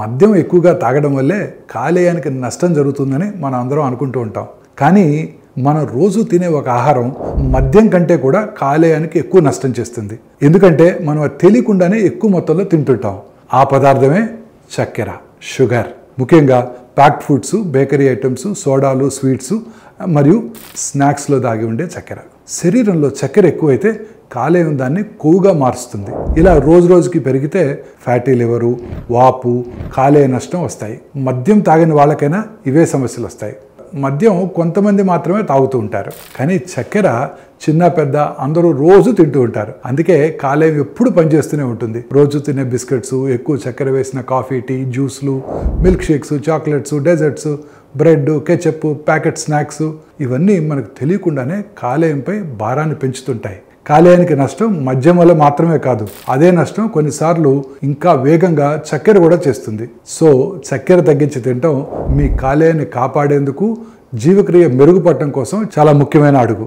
మద్యం ఎక్కువగా తాగడం వల్లే కాలేయానికి నష్టం జరుగుతుందని మనం అందరం అనుకుంటూ ఉంటాం. కానీ మనం రోజు తినే ఒక ఆహారం మద్యం కంటే కూడా కాలేయానికి ఎక్కువ నష్టం చేస్తుంది. ఎందుకంటే మనం తెలియకుండానే ఎక్కువ మొత్తంలో తింటుంటాం. ఆ పదార్థమే చక్కెర, షుగర్. ముఖ్యంగా ప్యాక్డ్ ఫుడ్స్, బేకరీ ఐటమ్స్, సోడాలు, స్వీట్స్ మరియు స్నాక్స్లో దాగి ఉండే చక్కెర. శరీరంలో చక్కెర ఎక్కువైతే కాలేయం దాన్ని కొవ్వుగా మారుస్తుంది. ఇలా రోజు రోజుకి పెరిగితే ఫ్యాటీ లివరు, వాపు, కాలేయ నష్టం వస్తాయి. మద్యం తాగిన వాళ్ళకైనా ఇవే సమస్యలు వస్తాయి. మద్యం కొంతమంది మాత్రమే తాగుతూ ఉంటారు, కానీ చక్కెర చిన్న పెద్ద అందరూ రోజు తింటూ ఉంటారు. అందుకే కాలేయం ఎప్పుడు పనిచేస్తూనే ఉంటుంది. రోజు తినే బిస్కెట్స్, ఎక్కువ చక్కెర వేసిన కాఫీ, టీ, జ్యూస్లు, milkshakes, chocolates, desserts, bread, ketchup, packet snacks ఇవన్నీ మనకు తెలియకుండానే కాలేయంపై భారాన్ని పెంచుతుంటాయి. కాలేయానికి నష్టం మద్యం వల్ల మాత్రమే కాదు, అదే నష్టం కొన్నిసార్లు ఇంకా వేగంగా చక్కెర కూడా చేస్తుంది. సో చక్కెర తగ్గించి తినటం మీ కాలేయాన్ని కాపాడేందుకు, జీవక్రియ మెరుగుపడటం కోసం చాలా ముఖ్యమైన అడుగు.